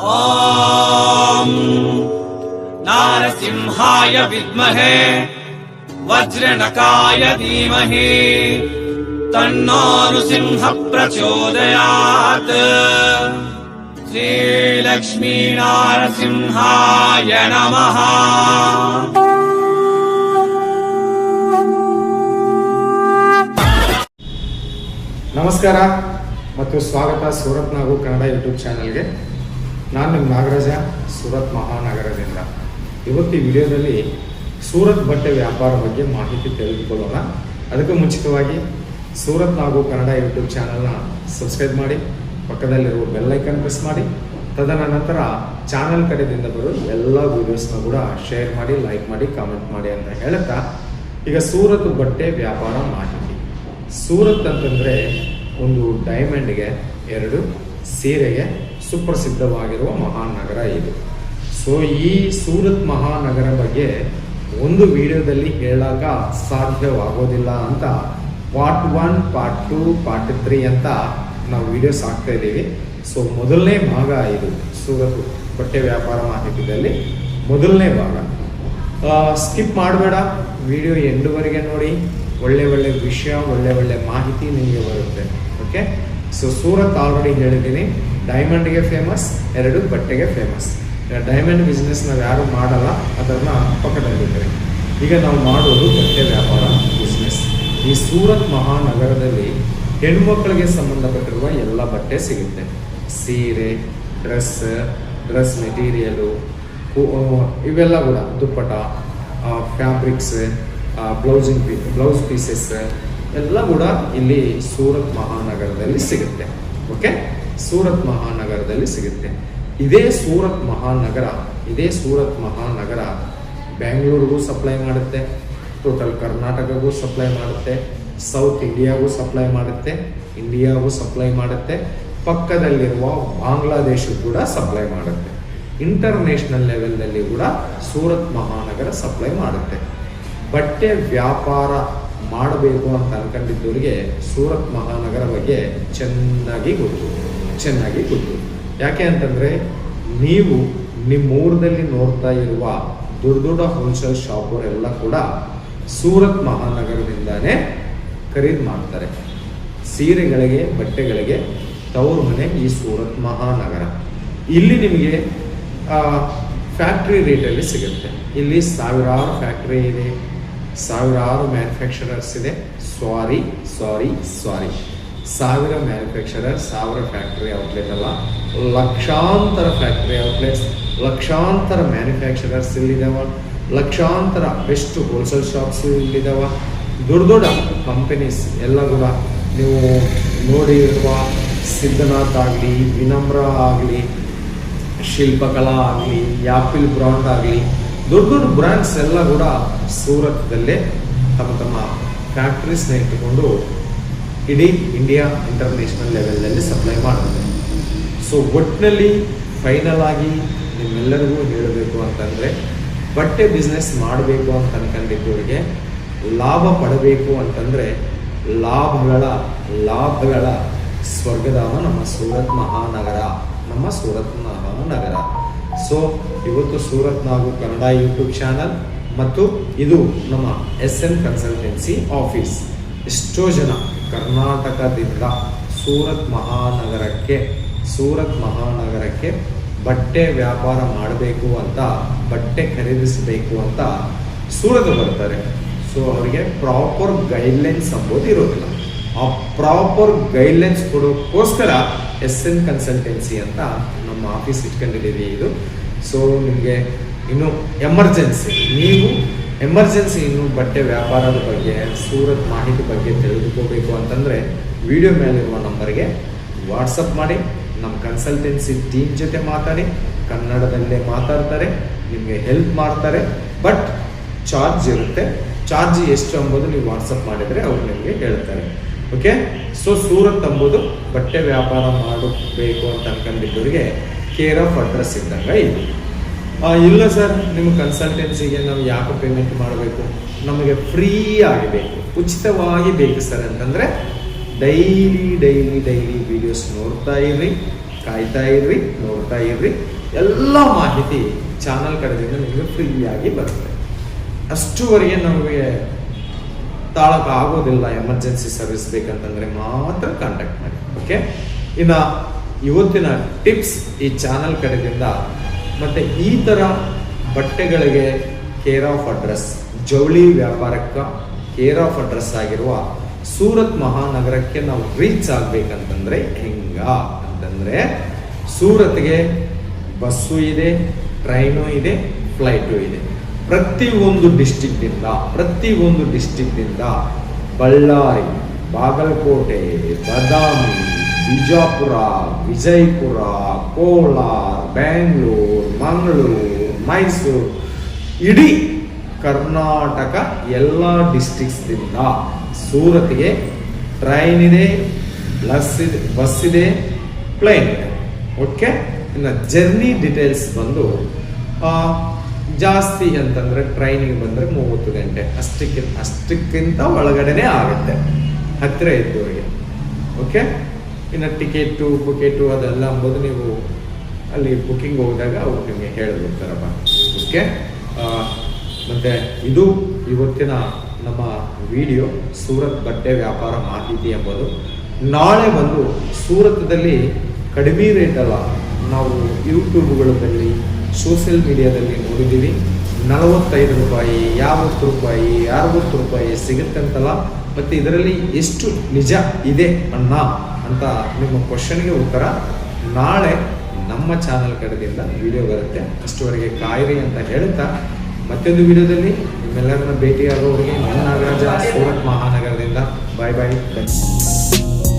ॐ नारसिंहाय विद्महे वज्रनकाय धीमहि तन्नो नृसिंह प्रचोदयात्। श्रीलक्ष्मी नारसिंहाय नमः। ನಮಸ್ಕಾರ ಮತ್ತು ಸ್ವಾಗತ ಸೂರತ್ ನಾಗು ಕನ್ನಡ ಯೂಟ್ಯೂಬ್ ಚಾನಲ್ಗೆ. ನಾನು ನಿಮ್ಮ ನಾಗರಾಜ, ಸೂರತ್ ಮಹಾನಗರದಿಂದ. ಇವತ್ತು ಈ ವಿಡಿಯೋದಲ್ಲಿ ಸೂರತ್ ಬಟ್ಟೆ ವ್ಯಾಪಾರ ಬಗ್ಗೆ ಮಾಹಿತಿ ತಿಳಿದುಕೊಳ್ಳೋಣ. ಅದಕ್ಕೂ ಮುಂಚಿತವಾಗಿ ಸೂರತ್ ನಾಗು ಕನ್ನಡ ಯೂಟ್ಯೂಬ್ ಚಾನಲ್ನ ಸಬ್ಸ್ಕ್ರೈಬ್ ಮಾಡಿ, ಪಕ್ಕದಲ್ಲಿರುವ ಬೆಲ್ ಐಕನ್ ಪ್ರೆಸ್ ಮಾಡಿ. ತದನಂತರ ಚಾನಲ್ ಕಡೆಯಿಂದ ಬರೋ ಎಲ್ಲ ವೀಡಿಯೋಸ್ನ ಕೂಡ ಶೇರ್ ಮಾಡಿ, ಲೈಕ್ ಮಾಡಿ, ಕಾಮೆಂಟ್ ಮಾಡಿ ಅಂತ ಹೇಳುತ್ತಾ, ಈಗ ಸೂರತ್ ಬಟ್ಟೆ ವ್ಯಾಪಾರ ಮಾಹಿತಿ. ಸೂರತ್ ಅಂತಂದರೆ ಒಂದು ಡೈಮಂಡ್ಗೆ, ಎರಡು ಸೀರೆಗೆ ಸುಪ್ರಸಿದ್ಧವಾಗಿರುವ ಮಹಾನಗರ ಇದು. ಸೊ ಈ ಸೂರತ್ ಮಹಾನಗರ ಬಗ್ಗೆ ಒಂದು ವಿಡಿಯೋದಲ್ಲಿ ಹೇಳಕ ಸಾಧ್ಯವಾಗೋದಿಲ್ಲ ಅಂತ ಪಾರ್ಟ್ 1, ಪಾರ್ಟ್ 2, ಪಾರ್ಟ್ 3 ಅಂತ ನಾವು ವಿಡಿಯೋಸ್ ಹಾಕ್ತಾ ಇದ್ದೀವಿ. ಸೊ ಮೊದಲನೇ ಭಾಗ ಇದು ಸೂರತ್ ಬಟ್ಟೆ ವ್ಯಾಪಾರ ಮಾಹಿತಿಯಲ್ಲಿ ಮೊದಲನೇ ಭಾಗ. ಸ್ಕಿಪ್ ಮಾಡಬೇಡ, ವಿಡಿಯೋ ಎಂಡುವರೆಗೆ ನೋಡಿ. ಒಳ್ಳೆ ವಿಷಯ, ಒಳ್ಳೆ ಮಾಹಿತಿ ನಿಮಗೆ ಬರುತ್ತೆ. ಓಕೆ, ಸೊ ಸೂರತ್ ಆಲ್ರೆಡಿ ಹೇಳಿದ್ದೀನಿ, ಡೈಮಂಡ್ಗೆ ಫೇಮಸ್, ಎರಡು ಬಟ್ಟೆಗೆ ಫೇಮಸ್. ಡೈಮಂಡ್ ಬಿಸ್ನೆಸ್ ನಾವು ಯಾರು ಮಾಡಲ್ಲ, ಅದನ್ನು ಪಕ್ಕದಲ್ಲಿದ್ದಾರೆ. ಈಗ ನಾವು ಮಾಡೋದು ಬಟ್ಟೆ ವ್ಯಾಪಾರ ಬಿಸ್ನೆಸ್. ಈ ಸೂರತ್ ಮಹಾನಗರದಲ್ಲಿ ಹೆಣ್ಮಕ್ಳಿಗೆ ಸಂಬಂಧಪಟ್ಟಿರುವ ಎಲ್ಲ ಬಟ್ಟೆ ಸಿಗುತ್ತೆ. ಸೀರೆ, ಡ್ರೆಸ್ ಮೆಟೀರಿಯಲು, ಇವೆಲ್ಲ ಕೂಡ ದುಪ್ಪಟ, ಫ್ಯಾಬ್ರಿಕ್ಸ್, ಬ್ಲೌಸ್ ಪೀಸಸ್ ಎಲ್ಲ ಕೂಡ ಇಲ್ಲಿ ಸೂರತ್ ಮಹಾನಗರದಲ್ಲಿ ಸಿಗುತ್ತೆ. ಓಕೆ, ಸೂರತ್ ಮಹಾನಗರದಲ್ಲಿ ಸಿಗುತ್ತೆ. ಇದೇ ಸೂರತ್ ಮಹಾನಗರ ಬೆಂಗಳೂರಿಗೂ ಸಪ್ಲೈ ಮಾಡುತ್ತೆ, ಟೋಟಲ್ ಕರ್ನಾಟಕಗೂ ಸಪ್ಲೈ ಮಾಡುತ್ತೆ, ಸೌತ್ ಇಂಡಿಯಾಗೂ ಸಪ್ಲೈ ಮಾಡುತ್ತೆ, ಇಂಡಿಯಾಗೂ ಸಪ್ಲೈ ಮಾಡುತ್ತೆ, ಪಕ್ಕದಲ್ಲಿರುವ ಬಾಂಗ್ಲಾದೇಶಕ್ಕೂ ಕೂಡ ಸಪ್ಲೈ ಮಾಡುತ್ತೆ. ಇಂಟರ್ನ್ಯಾಷನಲ್ ಲೆವೆಲ್ನಲ್ಲಿ ಕೂಡ ಸೂರತ್ ಮಹಾನಗರ ಸಪ್ಲೈ ಮಾಡುತ್ತೆ. ಬಟ್ಟೆ ವ್ಯಾಪಾರ ಮಾಡಬೇಕು ಅಂತ ಅನ್ಕೊಂಡಿದ್ದವರಿಗೆ ಸೂರತ್ ಮಹಾನಗರ ಬಗ್ಗೆ ಚೆನ್ನಾಗಿ ಗೊತ್ತು. ಯಾಕೆ ಅಂತಂದರೆ, ನೀವು ನಿಮ್ಮೂರದಲ್ಲಿ ನೋಡ್ತಾ ಇರುವ ದೊಡ್ಡ ಹೋಲ್ಸೇಲ್ ಶಾಪವರೆಲ್ಲ ಕೂಡ ಸೂರತ್ ಮಹಾನಗರದಿಂದಾನೇ ಖರೀದಿ ಮಾಡ್ತಾರೆ. ಸೀರೆಗಳಿಗೆ, ಬಟ್ಟೆಗಳಿಗೆ ತವರು ಮನೆ ಈ ಸೂರತ್ ಮಹಾನಗರ. ಇಲ್ಲಿ ನಿಮಗೆ ಫ್ಯಾಕ್ಟ್ರಿ ರೇಟಲ್ಲಿ ಸಿಗುತ್ತೆ. ಇಲ್ಲಿ ಸಾವಿರಾರು ಫ್ಯಾಕ್ಟ್ರಿ ಇದೆ, ಸಾವಿರಾರು ಮ್ಯಾನುಫ್ಯಾಕ್ಚರರ್ಸ್ ಇದೆ. ಸಾರಿ 1000 ಮ್ಯಾನುಫ್ಯಾಕ್ಚರರ್, 1000 ಫ್ಯಾಕ್ಟ್ರಿ ಔಟ್ಲೆಟ್ ಅಲ್ಲ, ಲಕ್ಷಾಂತರ ಫ್ಯಾಕ್ಟ್ರಿ ಔಟ್ಲೆಟ್ಸ್, ಲಕ್ಷಾಂತರ ಮ್ಯಾನುಫ್ಯಾಕ್ಚರರ್ಸ್ ಇಲ್ಲಿದ್ದಾವ, ಲಕ್ಷಾಂತರ ಬೆಸ್ಟ್ ಹೋಲ್ಸೇಲ್ ಶಾಪ್ಸ್ ಇಲ್ಲಿದ್ದಾವ. ದೊಡ್ಡ ಕಂಪನೀಸ್ ಎಲ್ಲ ಕೂಡ ನೀವು ನೋಡಿರುವ ಸಿದ್ಧನಾಥ್ ಆಗಲಿ, ವಿನಮ್ರ ಆಗಲಿ, ಶಿಲ್ಪಕಲಾ ಆಗಲಿ, ಯಾಪಿಲ್ ಬ್ರಾಂಡ್ ಆಗಲಿ, ದೊಡ್ಡ ಬ್ರ್ಯಾಂಡ್ಸ್ ಎಲ್ಲ ಕೂಡ ಸೂರತ್ದಲ್ಲೇ ತಮ್ಮ ಫ್ಯಾಕ್ಟ್ರೀಸ್ನ ಇಟ್ಟುಕೊಂಡು ಇಡೀ ಇಂಡಿಯಾ ಇಂಟರ್ನ್ಯಾಷನಲ್ ಲೆವೆಲ್ನಲ್ಲಿ ಸಪ್ಲೈ ಮಾಡುತ್ತೆ. ಸೊ ಒಟ್ಟಿನಲ್ಲಿ ಫೈನಲ್ ಆಗಿ ನಿಮ್ಮೆಲ್ಲರಿಗೂ ಹೇಳಬೇಕು ಅಂತಂದರೆ, ಬಟ್ಟೆ ಬಿಸ್ನೆಸ್ ಮಾಡಬೇಕು ಅಂತ ಅನ್ಕೊಂಡಿದ್ದವರಿಗೆ, ಲಾಭ ಪಡಬೇಕು ಅಂತಂದರೆ ಲಾಭಗಳ ಸ್ವರ್ಗಧಾಮ ನಮ್ಮ ಸೂರತ್ ಮಹಾನಗರ. ಸೊ ಇವತ್ತು ಸೂರತ್ ನಾಗು ಕನ್ನಡ ಯೂಟ್ಯೂಬ್ ಚಾನಲ್ ಮತ್ತು ಇದು ನಮ್ಮ SM ಕನ್ಸಲ್ಟೆನ್ಸಿ ಆಫೀಸ್. ಎಷ್ಟೋ ಜನ ಕರ್ನಾಟಕದಿಂದ ಸೂರತ್ ಮಹಾನಗರಕ್ಕೆ ಬಟ್ಟೆ ವ್ಯಾಪಾರ ಮಾಡಬೇಕು ಅಂತ, ಬಟ್ಟೆ ಖರೀದಿಸಬೇಕು ಅಂತ ಸೂರತ್ ಬರ್ತಾರೆ. ಸೊ ಅವರಿಗೆ ಪ್ರಾಪರ್ ಗೈಡ್ಲೈನ್ಸ್ ಅಂಬೋದು ಇರೋದಿಲ್ಲ. ಆ ಪ್ರಾಪರ್ ಗೈಡ್ಲೈನ್ಸ್ ಕೊಡೋಕ್ಕೋಸ್ಕರ SM ಕನ್ಸಲ್ಟೆನ್ಸಿ ಅಂತ ನಮ್ಮ ಆಫೀಸ್ ಇಟ್ಕೊಂಡಿದ್ದೀವಿ ಇದು. ಸೊ ನಿಮಗೆ ಇನ್ನು ಎಮರ್ಜೆನ್ಸಿ ಇನ್ನು ಬಟ್ಟೆ ವ್ಯಾಪಾರದ ಬಗ್ಗೆ, ಸೂರತ್ ಮಾಹಿತಿ ಬಗ್ಗೆ ತಿಳಿದುಕೋಬೇಕು ಅಂತಂದರೆ ವಿಡಿಯೋ ಮೇಲಿರುವ ನಂಬರ್ಗೆ ವಾಟ್ಸಪ್ ಮಾಡಿ. ನಮ್ಮ ಕನ್ಸಲ್ಟೆನ್ಸಿ ಟೀಮ್ ಜೊತೆ ಮಾತಾಡಿ, ಕನ್ನಡದಲ್ಲೇ ಮಾತಾಡ್ತಾರೆ, ನಿಮಗೆ ಹೆಲ್ಪ್ ಮಾಡ್ತಾರೆ. ಬಟ್ ಚಾರ್ಜ್ ಇರುತ್ತೆ. ಚಾರ್ಜ್ ಎಷ್ಟು ಅಂಬೋದು ನೀವು ವಾಟ್ಸಪ್ ಮಾಡಿದರೆ ಅವ್ರು ನಿಮಗೆ ಹೇಳ್ತಾರೆ. ಓಕೆ, ಸೊ ಸೂರತ್ ಅಂಬೋದು ಬಟ್ಟೆ ವ್ಯಾಪಾರ ಮಾಡಬೇಕು ಅಂತ ಅನ್ಕೊಂಡಿದ್ದವರಿಗೆ ಕೇರ್ ಆಫ್ ಅಡ್ರೆಸ್ ಇದ್ದಂಗೆ ಇದು. ಇಲ್ಲ ಸರ್, ನಿಮ್ಮ ಕನ್ಸಲ್ಟೆನ್ಸಿಗೆ ನಾವು ಯಾಕೆ ಪೇಮೆಂಟ್ ಮಾಡಬೇಕು, ನಮಗೆ ಫ್ರೀ ಆಗಬೇಕು, ಉಚಿತವಾಗಿ ಬೇಕು ಸರ್ ಅಂತಂದರೆ ಡೈಲಿ ವಿಡಿಯೋಸ್ ನೋಡ್ತಾ ಇರ್ರಿ. ಕಾಯ್ತಾ ಇರ್ರಿ, ನೋಡ್ತಾ ಇರ್ರಿ. ಎಲ್ಲ ಮಾಹಿತಿ ಚಾನಲ್ ಕಡೆಯಿಂದ ನಿಮಗೆ ಫ್ರೀಯಾಗಿ ಬರುತ್ತೆ. ಅಷ್ಟುವರೆಗೆ ನಮಗೆ ತಾಳಕ್ಕೆ ಆಗೋದಿಲ್ಲ, ಎಮರ್ಜೆನ್ಸಿ ಸರ್ವಿಸ್ ಬೇಕಂತಂದ್ರೆ ಮಾತ್ರ ಕಾಂಟ್ಯಾಕ್ಟ್ ಮಾಡಿ. ಓಕೆ, ಇನ್ನು ಇವತ್ತಿನ ಟಿಪ್ಸ್ ಈ ಚಾನಲ್ ಕಡೆಯಿಂದ. ಮತ್ತೆ ಈ ಥರ ಬಟ್ಟೆಗಳಿಗೆ ಕೇರ್ ಆಫ್ ಅಡ್ರೆಸ್, ಜವಳಿ ವ್ಯಾಪಾರಕ್ಕೆ ಕೇರ್ ಆಫ್ ಅಡ್ರೆಸ್ ಆಗಿರುವ ಸೂರತ್ ಮಹಾನಗರಕ್ಕೆ ನಾವು ರೀಚ್ ಆಗ್ಬೇಕಂತಂದ್ರೆ ಹೆಂಗ ಅಂತಂದ್ರೆ, ಸೂರತ್ಗೆ ಬಸ್ಸು ಇದೆ, ಟ್ರೈನು ಇದೆ, ಫ್ಲೈಟು ಇದೆ. ಪ್ರತಿಯೊಂದು ಡಿಸ್ಟಿಕ್ದಿಂದ ಬಳ್ಳಾರಿ, ಬಾಗಲಕೋಟೆ, ಬಾದಾಮಿ, ಬಿಜಾಪುರ, ವಿಜಯಪುರ, ಕೋಲಾರ, ಬೆಂಗಳೂರು, ಮಂಗಳೂರು, ಮೈಸೂರು, ಇಡೀ ಕರ್ನಾಟಕ ಎಲ್ಲ ಡಿಸ್ಟ್ರಿಕ್ಸ್ದಿಂದ ಸೂರತ್ಗೆ ಟ್ರೈನ್ ಇದೆ, ಬಸ್ ಇದೆ, ಪ್ಲೇನ್ ಇದೆ. ಓಕೆ, ಇನ್ನು ಜರ್ನಿ ಡೀಟೇಲ್ಸ್ ಬಂದು ಜಾಸ್ತಿ ಅಂತಂದರೆ ಟ್ರೈನಿಗೆ ಬಂದರೆ 30 ಗಂಟೆ ಅಷ್ಟಕ್ಕಿಂತ ಒಳಗಡೆನೆ ಆಗುತ್ತೆ ಹತ್ತಿರ ಇದ್ದವರಿಗೆ. ಓಕೆ, ಇನ್ನು ಬುಕೆಟು ಅದೆಲ್ಲ ಅಂಬೋದು ನೀವು ಅಲ್ಲಿ ಬುಕ್ಕಿಂಗ್ ಹೋದಾಗ ಅವ್ರು ನಿಮಗೆ ಹೇಳಿಬಿಡ್ತಾರಪ್ಪ. ಓಕೆ, ಮತ್ತು ಇದು ಇವತ್ತಿನ ನಮ್ಮ ವಿಡಿಯೋ ಸೂರತ್ ಬಟ್ಟೆ ವ್ಯಾಪಾರ ಮಾಹಿತಿ ಎಂಬುದು. ನಾಳೆ ಬಂದು ಸೂರತ್ದಲ್ಲಿ ಕಡಿಮೆ ರೇಟಲ್ಲ, ನಾವು ಯೂಟ್ಯೂಬ್ಗಳಲ್ಲಿ ಸೋಷಿಯಲ್ ಮೀಡಿಯಾದಲ್ಲಿ ನೋಡಿದ್ದೀವಿ, 45 ರೂಪಾಯಿ, 50 ರೂಪಾಯಿ, 60 ರೂಪಾಯಿ ಸಿಗುತ್ತಂತಲ್ಲ. ಮತ್ತು ಇದರಲ್ಲಿ ಎಷ್ಟು ನಿಜ ಇದೆ ಅಂತ ನಿಮ್ಮ ಕ್ವಶನ್ಗೆ ಉತ್ತರ ನಾಳೆ ನಮ್ಮ ಚಾನಲ್ ಕಡೆಯಿಂದ ವಿಡಿಯೋ ಬರುತ್ತೆ. ಅಷ್ಟುವರೆಗೆ ಕಾಯಿರಿ ಅಂತ ಹೇಳ್ತಾ ಮತ್ತೊಂದು ವಿಡಿಯೋದಲ್ಲಿ ನಿಮ್ಮೆಲ್ಲರನ್ನ ಭೇಟಿಯಾಗೋರಿಗೆ ನಿಮ್ಮ ನಾಗರಾಜ, ಸೂರತ್ ಮಹಾನಗರದಿಂದ. ಬಾಯ್ ಬಾಯ್.